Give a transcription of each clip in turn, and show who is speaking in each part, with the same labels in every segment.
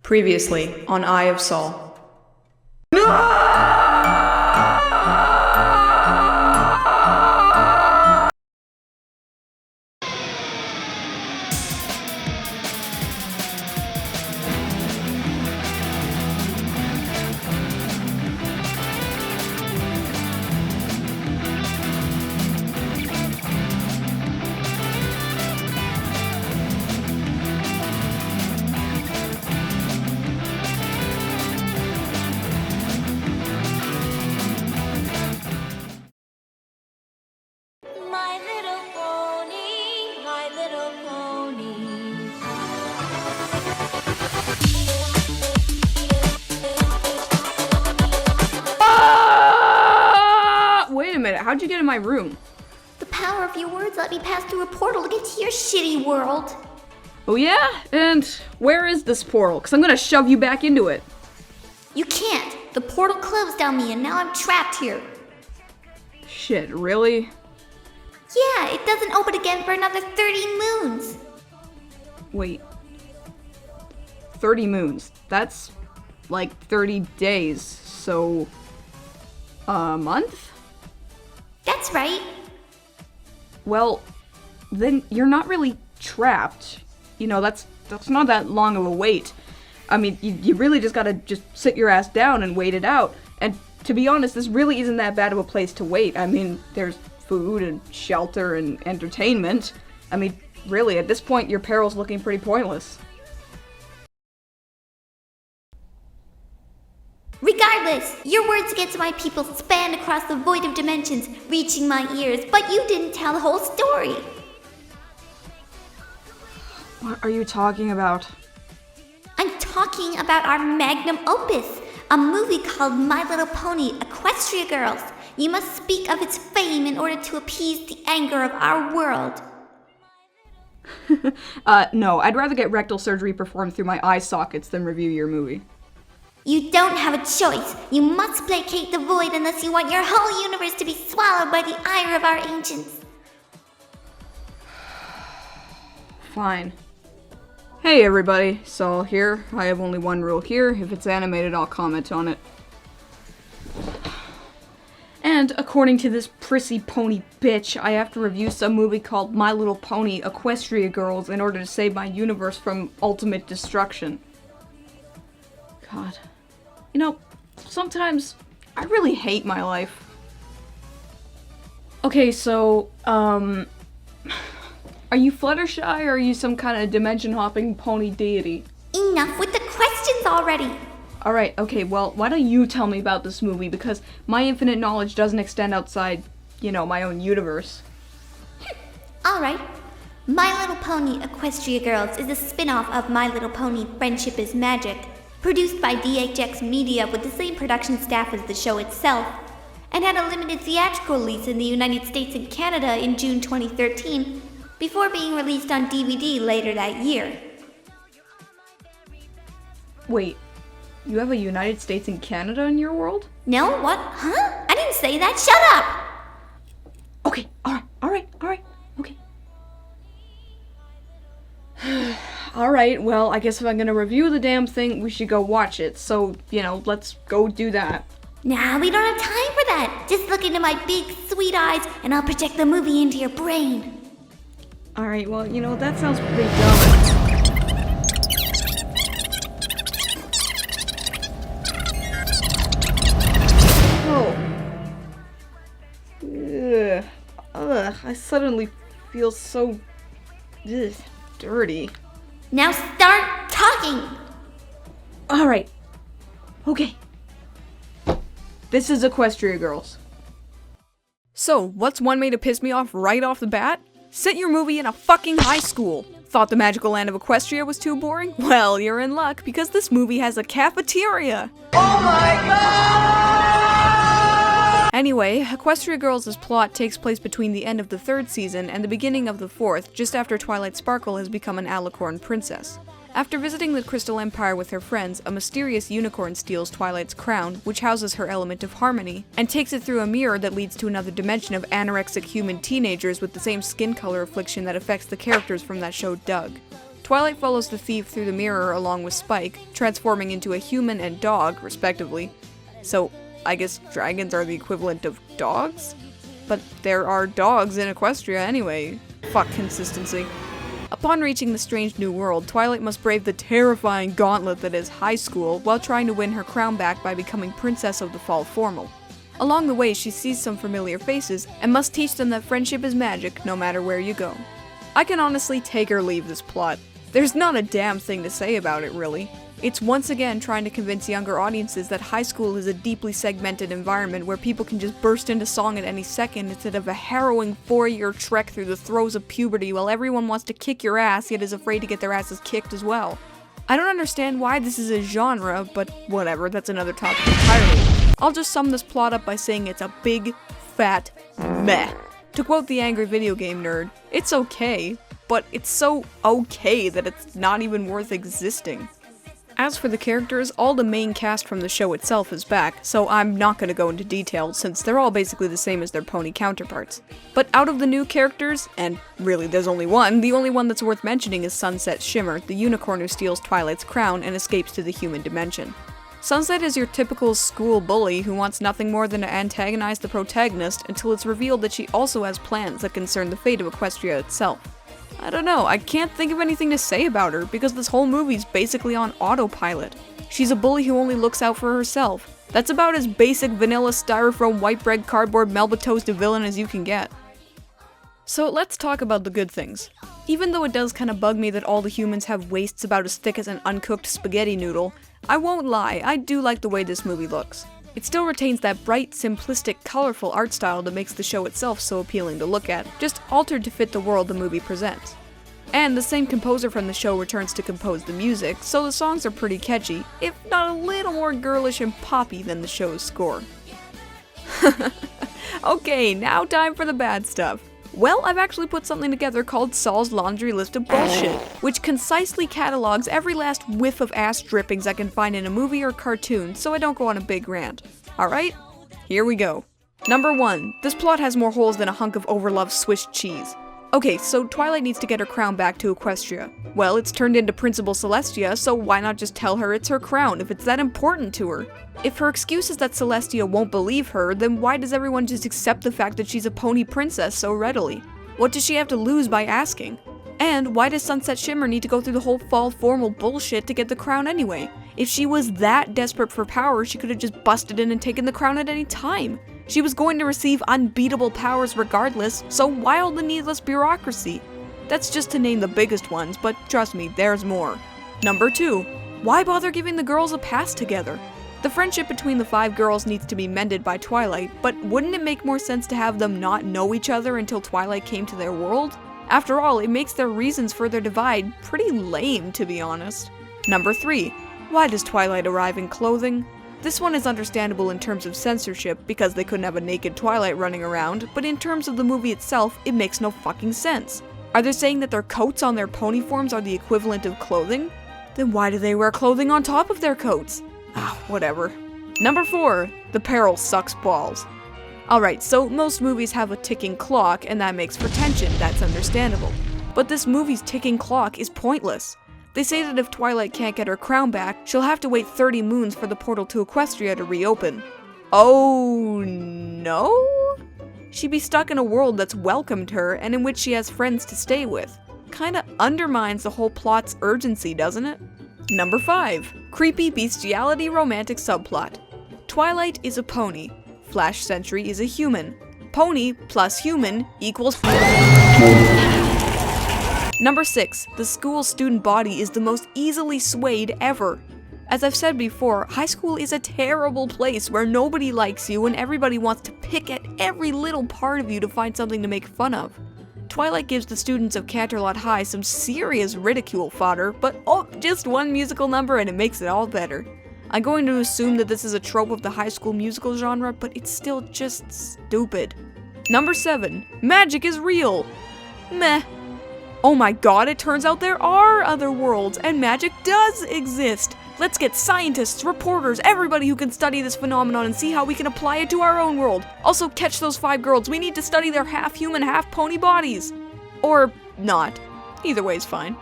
Speaker 1: Previously on EyeofSol.
Speaker 2: My little pony, my little pony.
Speaker 1: Wait a minute, how'd you get in my room?
Speaker 2: The power of your words let me pass through a portal to get to your shitty world.
Speaker 1: Oh yeah? And where is this portal? Because I'm gonna shove you back into it.
Speaker 2: You can't. The portal closed on me and now I'm trapped here.
Speaker 1: Shit, really?
Speaker 2: Yeah, it doesn't open again for another 30 moons.
Speaker 1: Wait. 30 moons. That's like 30 days, so... a month?
Speaker 2: That's right.
Speaker 1: Well, then you're not really trapped. You know, that's not that long of a wait. I mean, you really just gotta just sit your ass down and wait it out. And to be honest, this really isn't that bad of a place to wait. I mean, there's food and shelter and entertainment. I mean, really, at this point, your peril's looking pretty pointless.
Speaker 2: Regardless, your words against my people span across the void of dimensions, reaching my ears, but you didn't tell the whole story.
Speaker 1: What are you talking about?
Speaker 2: I'm talking about our magnum opus, a movie called My Little Pony, Equestria Girls. You must speak of its fame in order to appease the anger of our world.
Speaker 1: No, I'd rather get rectal surgery performed through my eye sockets than review your movie.
Speaker 2: You don't have a choice. You must placate the void unless you want your whole universe to be swallowed by the ire of our ancients.
Speaker 1: Fine. Hey everybody, Sol here. I have only one rule here. If it's animated, I'll comment on it. And according to this prissy pony bitch, I have to review some movie called My Little Pony Equestria Girls in order to save my universe from ultimate destruction. God. You know, sometimes I really hate my life. Okay, so, are you Fluttershy or are you some kind of dimension-hopping pony deity?
Speaker 2: Enough with the questions already.
Speaker 1: Alright, okay, well, why don't you tell me about this movie, because my infinite knowledge doesn't extend outside, you know, my own universe.
Speaker 2: Alright. My Little Pony Equestria Girls is a spin-off of My Little Pony Friendship is Magic, produced by DHX Media with the same production staff as the show itself, and had a limited theatrical release in the United States and Canada in June 2013, before being released on DVD later that year.
Speaker 1: Wait, you have a United States and Canada in your world?
Speaker 2: No? What? Huh? I didn't say that. Shut up!
Speaker 1: Okay, alright, okay. Alright, well, I guess if I'm gonna review the damn thing, we should go watch it. So, you know, let's go do that.
Speaker 2: Nah, we don't have time for that. Just look into my big, sweet eyes, and I'll project the movie into your brain.
Speaker 1: Alright, well, you know, that sounds pretty dumb. Ugh, I suddenly feel so dirty.
Speaker 2: Now start talking!
Speaker 1: Alright. Okay. This is Equestria Girls. So, what's one way to piss me off right off the bat? Set your movie in a fucking high school. Thought the magical land of Equestria was too boring? Well, you're in luck, because this movie has a cafeteria! Oh my god! Anyway, Equestria Girls' plot takes place between the end of the 3rd season and the beginning of the 4th, just after Twilight Sparkle has become an alicorn princess. After visiting the Crystal Empire with her friends, a mysterious unicorn steals Twilight's crown, which houses her element of harmony, and takes it through a mirror that leads to another dimension of anorexic human teenagers with the same skin color affliction that affects the characters from that show Doug. Twilight follows the thief through the mirror along with Spike, transforming into a human and dog, respectively. So, I guess dragons are the equivalent of dogs? But there are dogs in Equestria anyway. Fuck consistency. Upon reaching the strange new world, Twilight must brave the terrifying gauntlet that is high school while trying to win her crown back by becoming Princess of the Fall Formal. Along the way, she sees some familiar faces and must teach them that friendship is magic no matter where you go. I can honestly take or leave this plot. There's not a damn thing to say about it, really. It's once again trying to convince younger audiences that high school is a deeply segmented environment where people can just burst into song at any second instead of a harrowing 4-year trek through the throes of puberty while everyone wants to kick your ass yet is afraid to get their asses kicked as well. I don't understand why this is a genre, but whatever, that's another topic entirely. I'll just sum this plot up by saying it's a big, fat meh. To quote the angry video game nerd, it's okay, but it's so okay that it's not even worth existing. As for the characters, all the main cast from the show itself is back, so I'm not going to go into detail since they're all basically the same as their pony counterparts. But out of the new characters, and really there's only one, the only one that's worth mentioning is Sunset Shimmer, the unicorn who steals Twilight's crown and escapes to the human dimension. Sunset is your typical school bully who wants nothing more than to antagonize the protagonist until it's revealed that she also has plans that concern the fate of Equestria itself. I don't know, I can't think of anything to say about her because this whole movie's basically on autopilot. She's a bully who only looks out for herself. That's about as basic vanilla styrofoam white bread cardboard Melba toasted villain as you can get. So let's talk about the good things. Even though it does kinda bug me that all the humans have waists about as thick as an uncooked spaghetti noodle, I won't lie, I do like the way this movie looks. It still retains that bright, simplistic, colorful art style that makes the show itself so appealing to look at, just altered to fit the world the movie presents. And the same composer from the show returns to compose the music, so the songs are pretty catchy, if not a little more girlish and poppy than the show's score. Okay, now time for the bad stuff. Well, I've actually put something together called Sol's Laundry List of Bullshit, which concisely catalogs every last whiff of ass drippings I can find in a movie or cartoon so I don't go on a big rant. Alright, here we go. Number 1. This plot has more holes than a hunk of overloved Swiss cheese. Okay, so Twilight needs to get her crown back to Equestria. Well, it's turned into Principal Celestia, so why not just tell her it's her crown if it's that important to her? If her excuse is that Celestia won't believe her, then why does everyone just accept the fact that she's a pony princess so readily? What does she have to lose by asking? And why does Sunset Shimmer need to go through the whole fall formal bullshit to get the crown anyway? If she was that desperate for power, she could have just busted in and taken the crown at any time. She was going to receive unbeatable powers regardless, so why all the needless bureaucracy? That's just to name the biggest ones, but trust me, there's more. Number 2. Why bother giving the girls a pass together? The friendship between the 5 girls needs to be mended by Twilight, but wouldn't it make more sense to have them not know each other until Twilight came to their world? After all, it makes their reasons for their divide pretty lame, to be honest. Number 3. Why does Twilight arrive in clothing? This one is understandable in terms of censorship, because they couldn't have a naked Twilight running around, but in terms of the movie itself, it makes no fucking sense. Are they saying that their coats on their pony forms are the equivalent of clothing? Then why do they wear clothing on top of their coats? Whatever. Number 4. The peril sucks balls. Alright, so most movies have a ticking clock, and that makes for tension, that's understandable. But this movie's ticking clock is pointless. They say that if Twilight can't get her crown back, she'll have to wait 30 moons for the portal to Equestria to reopen. Oh no? She'd be stuck in a world that's welcomed her and in which she has friends to stay with. Kinda undermines the whole plot's urgency, doesn't it? Number 5. Creepy bestiality romantic subplot. Twilight is a pony. Flash Sentry is a human. Pony plus human equals... Number 6. The school student body is the most easily swayed ever. As I've said before, high school is a terrible place where nobody likes you and everybody wants to pick at every little part of you to find something to make fun of. Twilight gives the students of Canterlot High some serious ridicule fodder, but just one musical number and it makes it all better. I'm going to assume that this is a trope of the high school musical genre, but it's still just stupid. Number 7. Magic is real. Meh. Oh my god, it turns out there are other worlds, and magic does exist! Let's get scientists, reporters, everybody who can study this phenomenon and see how we can apply it to our own world. Also catch those 5 girls, we need to study their half-human, half-pony bodies! Or not. Either way is fine.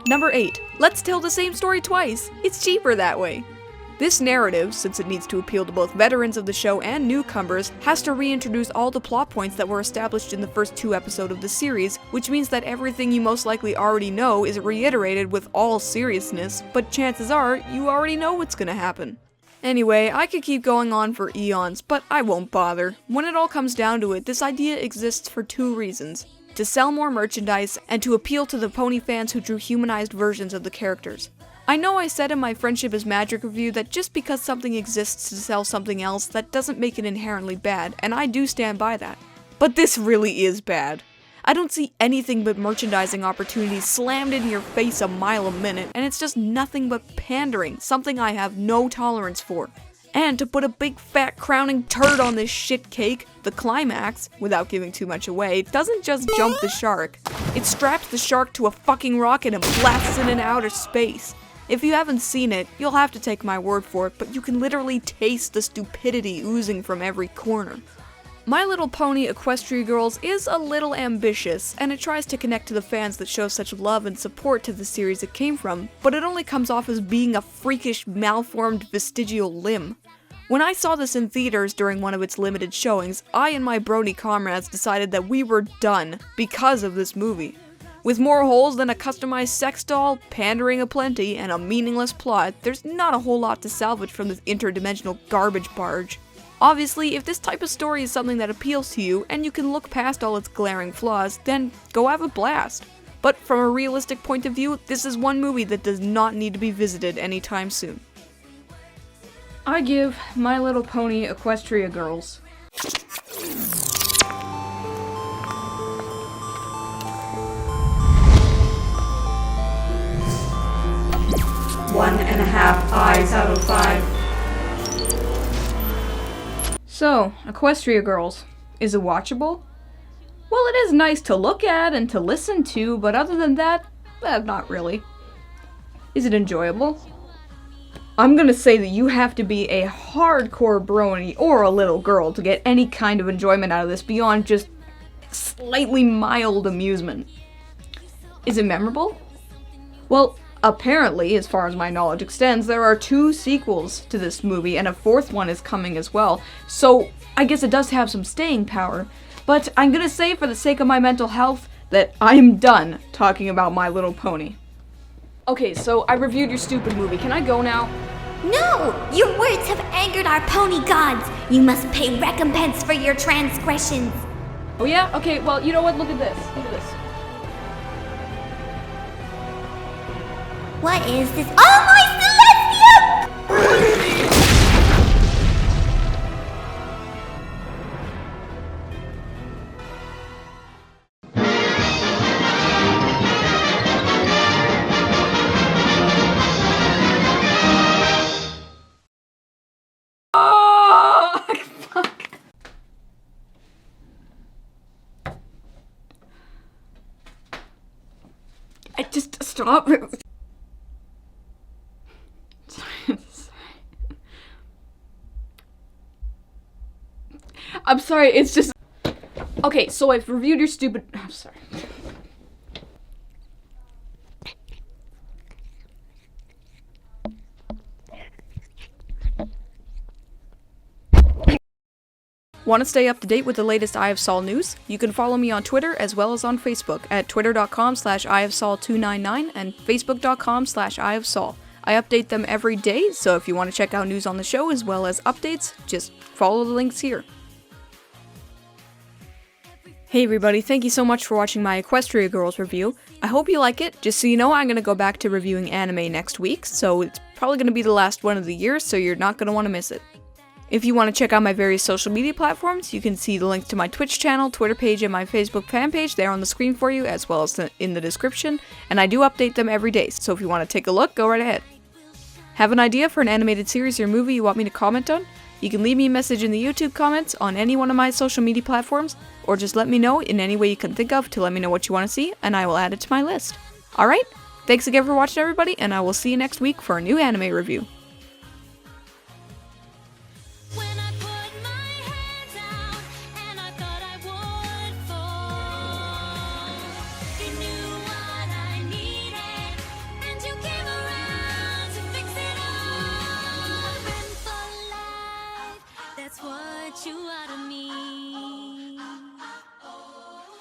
Speaker 1: Number 8. Let's tell the same story twice. It's cheaper that way. This narrative, since it needs to appeal to both veterans of the show and newcomers, has to reintroduce all the plot points that were established in the first 2 episodes of the series, which means that everything you most likely already know is reiterated with all seriousness, but chances are, you already know what's gonna happen. Anyway, I could keep going on for eons, but I won't bother. When it all comes down to it, this idea exists for 2 reasons. To sell more merchandise, and to appeal to the pony fans who drew humanized versions of the characters. I know I said in my Friendship is Magic review that just because something exists to sell something else, that doesn't make it inherently bad, and I do stand by that. But this really is bad. I don't see anything but merchandising opportunities slammed in your face a mile a minute, and it's just nothing but pandering, something I have no tolerance for. And to put a big fat crowning turd on this shit cake, the climax, without giving too much away, doesn't just jump the shark. It straps the shark to a fucking rocket and blasts it in outer space. If you haven't seen it, you'll have to take my word for it, but you can literally taste the stupidity oozing from every corner. My Little Pony Equestria Girls is a little ambitious, and it tries to connect to the fans that show such love and support to the series it came from, but it only comes off as being a freakish, malformed vestigial limb. When I saw this in theaters during one of its limited showings, I and my brony comrades decided that we were done because of this movie. With more holes than a customized sex doll, pandering aplenty, and a meaningless plot, there's not a whole lot to salvage from this interdimensional garbage barge. Obviously, if this type of story is something that appeals to you, and you can look past all its glaring flaws, then go have a blast. But from a realistic point of view, this is one movie that does not need to be visited anytime soon. I give My Little Pony Equestria Girls 1.5 eyes out of 5. So, Equestria Girls. Is it watchable? Well, it is nice to look at and to listen to, but other than that, not really. Is it enjoyable? I'm gonna say that you have to be a hardcore brony or a little girl to get any kind of enjoyment out of this beyond just slightly mild amusement. Is it memorable? Well, apparently, as far as my knowledge extends, there are 2 sequels to this movie, and a 4th one is coming as well, so I guess it does have some staying power. But I'm gonna say, for the sake of my mental health, that I'm done talking about My Little Pony. Okay, so I reviewed your stupid movie. Can I go now?
Speaker 2: No! Your words have angered our pony gods! You must pay recompense for your transgressions!
Speaker 1: Oh yeah? Okay, well, you know what? Look at this. Look at this.
Speaker 2: What is this? Oh my Celestia!
Speaker 1: Oh, fuck. I just stop. I'm sorry, it's just... Okay, so I've reviewed your stupid... I'm sorry. Want to stay up to date with the latest EyeofSol news? You can follow me on Twitter as well as on Facebook at twitter.com/EyeofSol299 and facebook.com/EyeofSol. I update them every day, so if you want to check out news on the show as well as updates, just follow the links here. Hey everybody, thank you so much for watching my Equestria Girls review. I hope you like it. Just so you know, I'm going to go back to reviewing anime next week, so it's probably going to be the last one of the year, so you're not going to want to miss it. If you want to check out my various social media platforms, you can see the links to my Twitch channel, Twitter page, and my Facebook fan page there on the screen for you, as well as in the description, and I do update them every day, so if you want to take a look, go right ahead. Have an idea for an animated series or movie you want me to comment on? You can leave me a message in the YouTube comments on any one of my social media platforms, or just let me know in any way you can think of to let me know what you want to see, and I will add it to my list. Alright, thanks again for watching everybody, and I will see you next week for a new anime review.
Speaker 3: that's what you are to me.